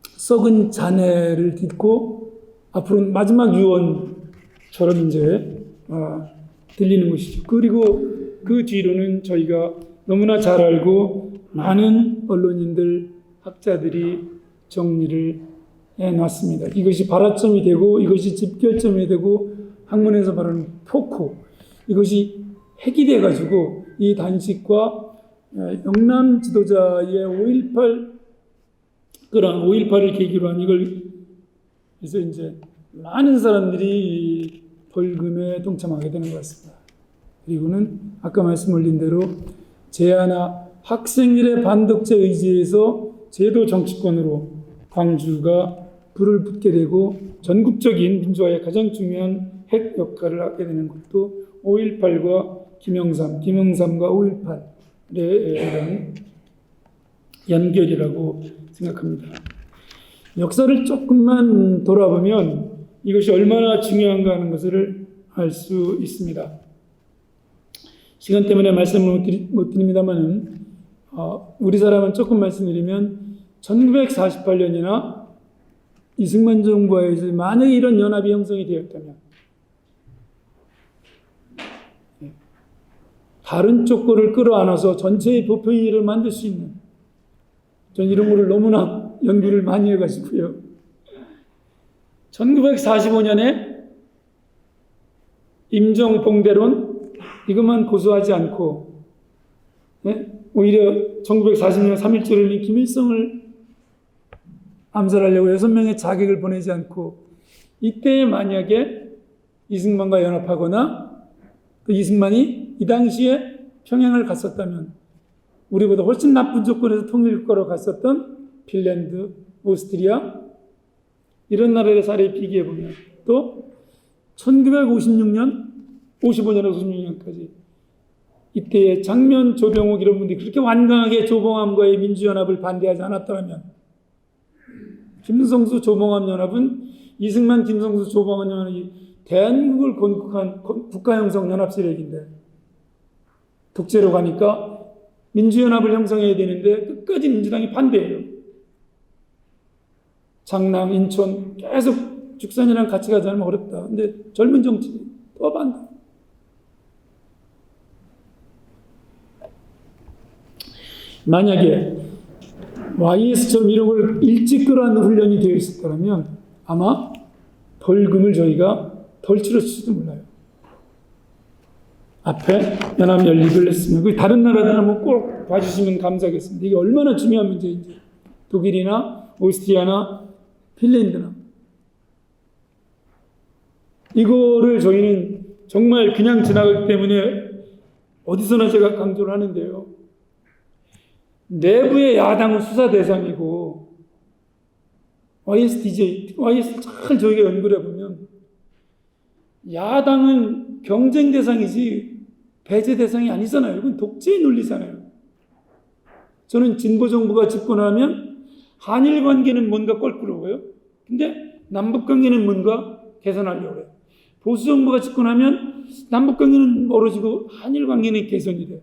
썩은 잔해를 딛고 앞으로 마지막 유언처럼 이제 들리는 것이죠. 그리고 그 뒤로는 저희가 너무나 잘 알고 많은 언론인들, 학자들이 정리를 해놨습니다. 이것이 발화점이 되고 이것이 집결점이 되고 학문에서 말하는 포코 이것이 핵이 돼가지고 이 단식과 영남 지도자의 5.18 그런 5.18을 계기로 한 이걸 그래서 이제 많은 사람들이 벌금에 동참하게 되는 것 같습니다. 그리고는 아까 말씀 올린 대로 제야나 학생들의 반독재 의지에서 제도 정치권으로 광주가 불을 붙게 되고 전국적인 민주화의 가장 중요한 핵 역할을 하게 되는 것도 5.18과 김영삼과 5.18의 이런 연결이라고 생각합니다. 역사를 조금만 돌아보면 이것이 얼마나 중요한가 하는 것을 알 수 있습니다. 시간 때문에 말씀을 못 드립니다만은 우리 사람은 조금 말씀드리면 1948년이나 이승만 정부에서 만약에 이런 연합이 형성이 되었다면 다른 쪽 거를 끌어안아서 전체의 보편일을 만들 수 있는 전 이런 거를 너무나 연구를 많이 해가지고요. 1945년에 임정봉대론 이것만 고수하지 않고 오히려 1940년 3.1절을 김일성을 암살하려고 6명의 자객을 보내지 않고 이때 만약에 이승만과 연합하거나 그 이승만이 이 당시에 평양을 갔었다면 우리보다 훨씬 나쁜 조건에서 통일국가로 갔었던 핀란드, 오스트리아 이런 나라의 사례에 비교해보면 또 1956년, 55년에서 56년까지 이때의 장면, 조병옥 이런 분들이 그렇게 완강하게 조봉암과의 민주연합을 반대하지 않았다면 김성수 조봉암 연합은 이승만, 김성수 조봉암 연합이 대한민국을 건국한 국가형성 연합 세력인데 독재로 가니까 민주연합을 형성해야 되는데 끝까지 민주당이 반대해요. 장남, 인천 계속 죽산이랑 같이 가지 않으면 어렵다. 근데 젊은 정치 또 반대. 만약에 YS처럼 이런 걸 일찍 끌어안는 훈련이 되어 있었다면 아마 벌금을 저희가 덜 치렀을지도 몰라요. 앞에 연합 연립을 했으면 다른 나라들 한번 꼭 봐주시면 감사하겠습니다. 이게 얼마나 중요한 문제인지. 독일이나 오스트리아나 핀란드나 이거를 저희는 정말 그냥 지나가기 때문에 어디서나 제가 강조를 하는데요. 내부의 야당은 수사 대상이고 YS 잘 저희가 연구를 해보면 야당은 경쟁 대상이지 배제 대상이 아니잖아요. 이건 독재의 논리잖아요. 저는 진보 정부가 집권하면 한일 관계는 뭔가 껄끄러워요. 근데 남북 관계는 뭔가 개선하려고 해요. 보수 정부가 집권하면 남북 관계는 멀어지고 한일 관계는 개선이 돼요.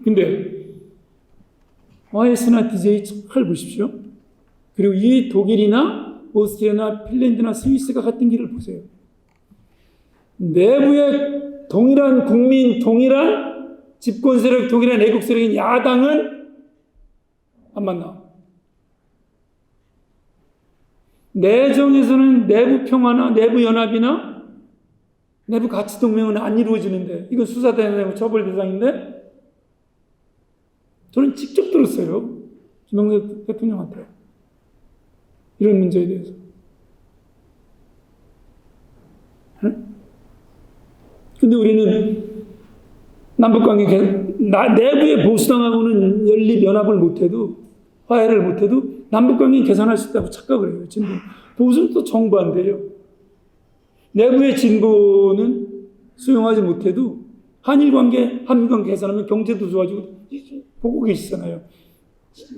근데 YS나 DJ 잘 보십시오. 그리고 이 독일이나 오스트리아나 핀란드나 스위스가 같은 길을 보세요. 내부의 동일한 국민, 동일한 집권 세력, 동일한 애국 세력인 야당은 안 만나. 내정에서는 내부 평화나 내부 연합이나 내부 가치 동맹은 안 이루어지는데 이건 수사 대상이고 처벌 대상인데 저는 직접 들었어요. 김영삼 대통령한테. 이런 문제에 대해서. 근데 우리는 남북관계 내부의 보수당하고는 연립 연합을 못해도 화해를 못해도 남북관계 개선할 수 있다고 착각을 해요. 진보. 보수는 또 정반대예요. 내부의 진보는 수용하지 못해도 한일관계, 한미관계 개선하면 경제도 좋아지고 보고 계시잖아요.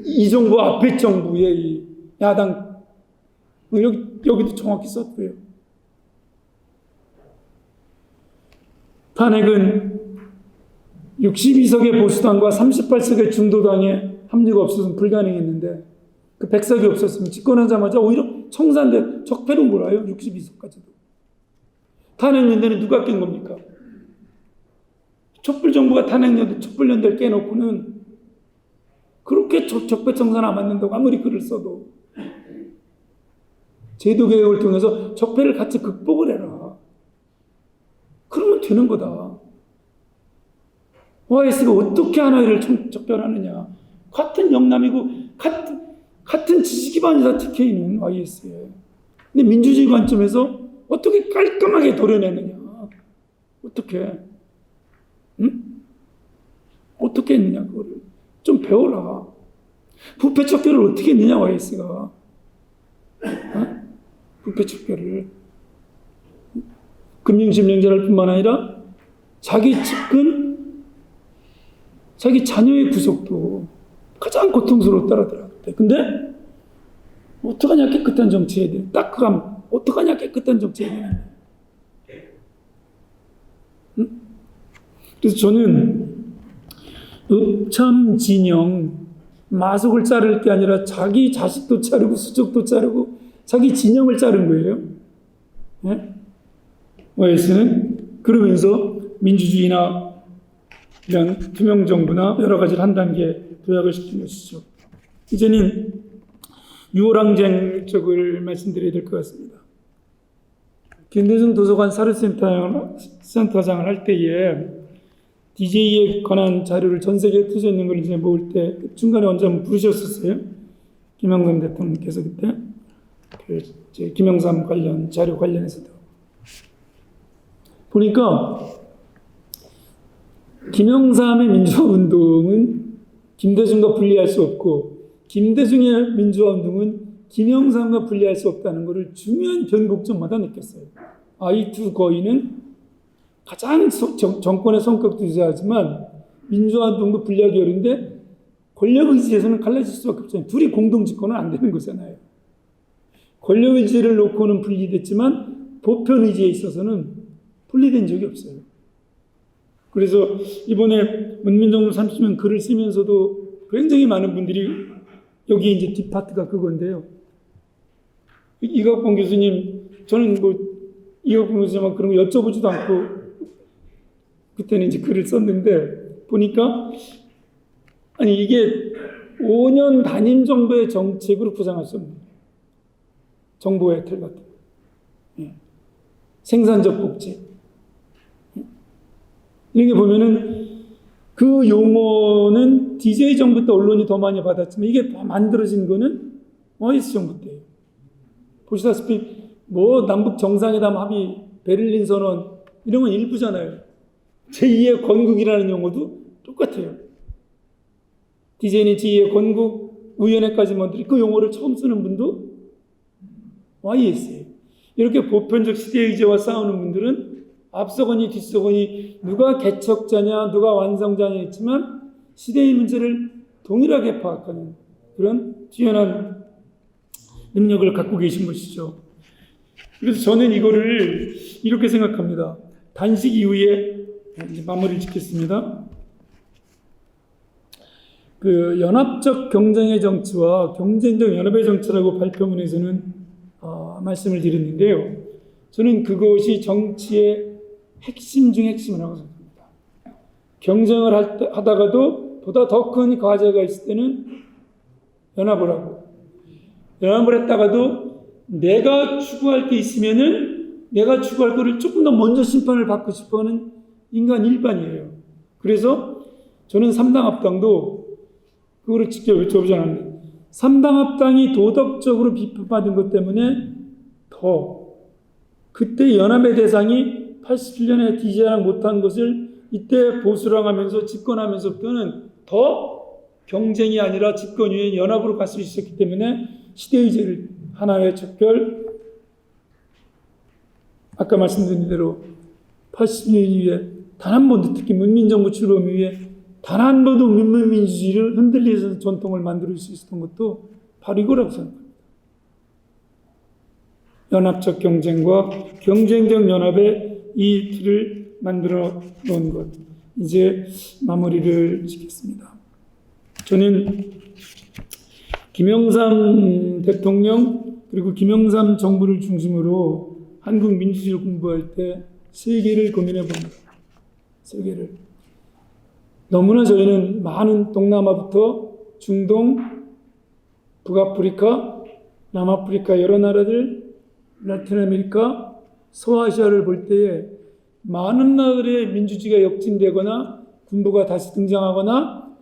이 정부 앞에 정부의 이 야당 여기도 정확히 썼고요. 탄핵은 62석의 보수당과 38석의 중도당의 합류가 없었으면 불가능했는데 그 100석이 없었으면 집권하자마자 오히려 청산돼 적폐로 몰아요. 62석까지도. 탄핵연대는 누가 깬 겁니까? 촛불정부가 탄핵연대, 촛불연대를 깨놓고는 그렇게 적폐청산 안 맞는다고 아무리 글을 써도 제도개혁을 통해서 적폐를 같이 극복을 해라. 그러면 되는 거다. OIS가 어떻게 하나를 척결하느냐. 같은 영남이고 같은 지지 기반이다, TK는 IS에. 근데 민주주의 관점에서 어떻게 깔끔하게 도려내느냐. 어떻게? 응? 어떻게 했느냐, 그거를. 좀 배워라. 부패 척결을 어떻게 했느냐, YS가. 어? 부패 척결을. 금융실명제할 뿐만 아니라 자기 측근, 자기 자녀의 구속도 가장 고통스러웠다더라. 근데 어떡하냐, 깨끗한 정치 해야 돼. 딱 그 하면 어떡하냐, 깨끗한 정치 해야 되는데. 응? 그래서 저는 읍참 진영, 마속을 자를 게 아니라 자기 자식도 자르고 수족도 자르고 자기 진영을 자른 거예요. 네? OS는 그러면서 민주주의나 이런 투명정부나 여러 가지를 한 단계 도약을 시킨 것이죠. 이제는 유월항쟁 쪽을 말씀드려야 될 것 같습니다. 김대중 도서관 사료센터장을 할 때에 DJ에 관한 자료를 전 세계에 터져 있는 걸 이제 모을 때 중간에 언제 한번 부르셨었어요. 김영삼 대통령께서 그때 김영삼 관련 자료 관련해서도 보니까 김영삼의 민주화 운동은 김대중과 분리할 수 없고 김대중의 민주화 운동은 김영삼과 분리할 수 없다는 것을 중요한 변곡점마다 느꼈어요. 이 두 거인은 가장 정권의 성격도 유사하지만 민주화 운동도 분리하기 어려운데 권력 의지에서는 갈라질 수밖에 없잖아요. 둘이 공동 집권은 안 되는 거잖아요. 권력 의지를 놓고는 분리됐지만 보편 의지에 있어서는 분리된 적이 없어요. 그래서 이번에 문민정부 30주년 글을 쓰면서도 굉장히 많은 분들이 여기 이제 뒷파트가 그건데요. 이각봉 교수님, 저는 이각봉 교수님은 그런 거 여쭤보지도 않고 그때는 이제 글을 썼는데 보니까 아니 이게 5년 단임 정도의 정책으로 포장할 수 없는 거예요. 정보의 혜택 같은 거. 생산적 복지. 이렇게 보면은 그 용어는 DJ 정부 때 언론이 더 많이 받았지만 이게 만들어진 거는 OIS 정부 때예요. 보시다시피 남북 정상회담 합의, 베를린 선언 이런 건 일부잖아요. 제2의 건국이라는 용어도 똑같아요. DJ는 제2의 건국 위원회까지 만들고 그 용어를 처음 쓰는 분도 OIS예요. 이렇게 보편적 시대의제와 싸우는 분들은 앞서거니 뒤서거니 누가 개척자냐 누가 완성자냐 있지만 시대의 문제를 동일하게 파악하는 그런 뛰어난 능력을 갖고 계신 것이죠. 그래서 저는 이거를 이렇게 생각합니다. 단식 이후에 이제 마무리를 짓겠습니다. 그 연합적 경쟁의 정치와 경쟁적 연합의 정치라고 발표문에서는 말씀을 드렸는데요. 저는 그것이 정치의 핵심 중 핵심이라고 생각합니다. 경쟁을 하다가도 보다 더 큰 과제가 있을 때는 연합을 하고, 연합을 했다가도 내가 추구할 게 있으면은 내가 추구할 거를 조금 더 먼저 심판을 받고 싶어 하는 인간 일반이에요. 그래서 저는 3당 합당도 그거를 직접 여쭤보지 않았는데 3당 합당이 도덕적으로 비판받은 것 때문에 더 그때 연합의 대상이 87년에 DJ랑 못한 것을 이때 보수랑 하면서 집권하면서부터는 더 경쟁이 아니라 집권 이후에 연합으로 갈 수 있었기 때문에 시대의제를 하나의 척결, 아까 말씀드린 대로 80년 이후에 단 한 번도 특히 문민정부 출범 이후에 단 한 번도 문민민주주의를 흔들리는 전통을 만들 수 있었던 것도 바로 이거라고 생각합니다. 연합적 경쟁과 경쟁적 연합의 이 틀을 만들어 놓은 것. 이제 마무리를 짓겠습니다. 저는 김영삼 대통령 그리고 김영삼 정부를 중심으로 한국 민주주의를 공부할 때 세 개를 고민해 봅니다. 세 개를. 너무나 저희는 많은 동남아부터 중동, 북아프리카, 남아프리카 여러 나라들, 라틴 아메리카, 소아시아를 볼 때에 많은 나라들의 민주주의가 역진되거나 군부가 다시 등장하거나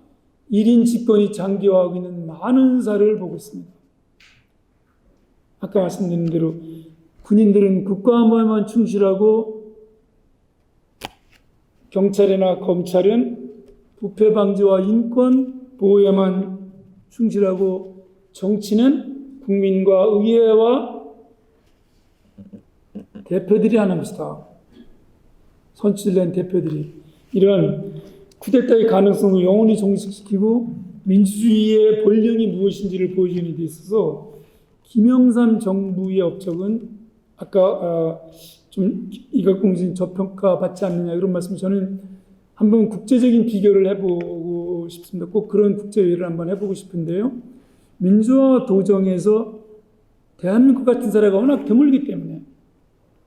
1인 집권이 장기화하고 있는 많은 사례를 보고 있습니다. 아까 말씀드린 대로 군인들은 국가안보에만 충실하고 경찰이나 검찰은 부패 방지와 인권 보호에만 충실하고 정치는 국민과 의회와 대표들이 하는 것이다. 선출된 대표들이 이런 쿠데타의 가능성을 영원히 종식시키고 민주주의의 본령이 무엇인지를 보여주는 데 있어서 김영삼 정부의 업적은 아까 좀 이각공신 저평가 받지 않느냐 이런 말씀 저는 한번 국제적인 비교를 해보고 싶습니다. 꼭 그런 국제회의를 한번 해보고 싶은데요. 민주화 도정에서 대한민국 같은 사례가 워낙 드물기 때문에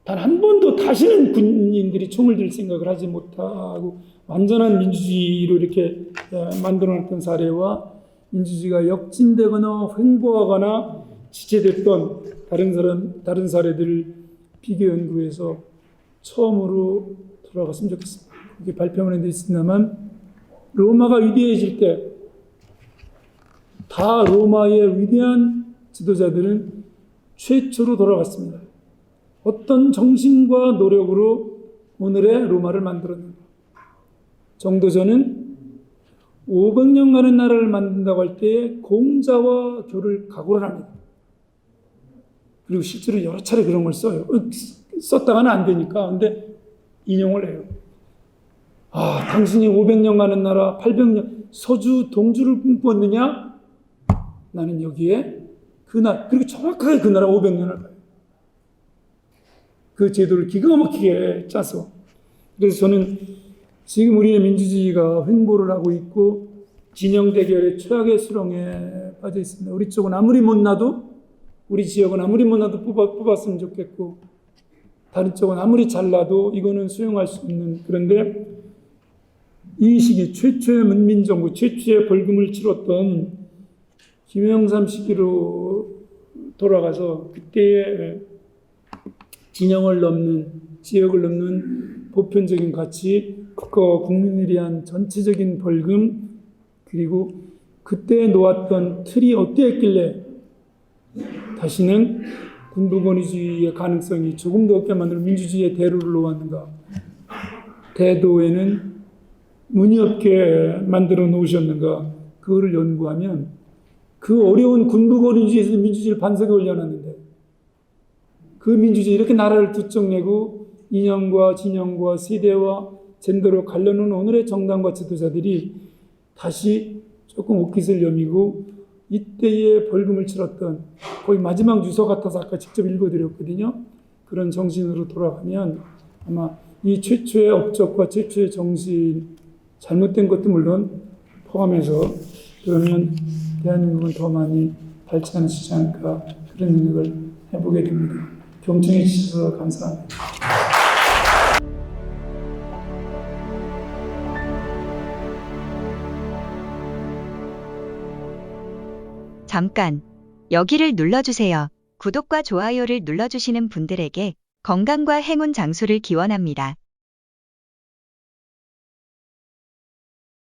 단 한 번도 다시는 군인들이 총을 들 생각을 하지 못하고 완전한 민주주의로 이렇게 만들어놨던 사례와 민주주의가 역진되거나 횡보하거나 지체됐던 다른 사례들을 비교 연구해서 처음으로 돌아갔으면 좋겠습니다. 이게 발표문에 되어 있습니다만 로마가 위대해질 때 다 로마의 위대한 지도자들은 최초로 돌아갔습니다. 어떤 정신과 노력으로 오늘의 로마를 만들었는가. 정도전은 500년간의 나라를 만든다고 할 때 공자와 교를 각오를 합니다. 그리고 실제로 여러 차례 그런 걸 써요. 썼다가는 안 되니까. 근데 인용을 해요. 당신이 500년간의 나라, 800년, 서주, 동주를 꿈꾸었느냐? 나는 여기에 그리고 정확하게 그 나라 500년을 가요. 그 제도를 기가 막히게 짜서. 그래서 저는 지금 우리의 민주주의가 횡보를 하고 있고 진영 대결의 최악의 수렁에 빠져 있습니다. 우리 쪽은 아무리 못나도 우리 지역은 아무리 못나도 뽑았으면 좋겠고 다른 쪽은 아무리 잘나도 이거는 수용할 수 없는. 그런데 이 시기 최초의 문민정부, 최초의 벌금을 치렀던 김영삼 시기로 돌아가서 그때의 진영을 넘는, 지역을 넘는 보편적인 가치, 국가와 국민을 위한 전체적인 벌금, 그리고 그때 놓았던 틀이 어땠길래 다시는 군부권위주의의 가능성이 조금 더 없게 만들어 민주주의의 대로를 놓았는가. 대도에는 문이 없게 만들어 놓으셨는가. 그거를 연구하면 그 어려운 군부권위주의에서 민주주의를 반석에 올려놨는데 그 민주주의 이렇게 나라를 두쪽내고 이념과 진영과 세대와 젠더로 갈라놓은 오늘의 정당과 지도자들이 다시 조금 옷깃을 여미고 이때의 벌금을 치렀던 거의 마지막 유서 같아서 아까 직접 읽어드렸거든요. 그런 정신으로 돌아가면 아마 이 최초의 업적과 최초의 정신 잘못된 것도 물론 포함해서 그러면 대한민국은 더 많이 발전할 수 있지 않을까 그런 생각을 해보게 됩니다. 경청해 주셔서 감사합니다. 잠깐 여기를 눌러주세요. 구독과 좋아요를 눌러주시는 분들에게 건강과 행운 장수를 기원합니다.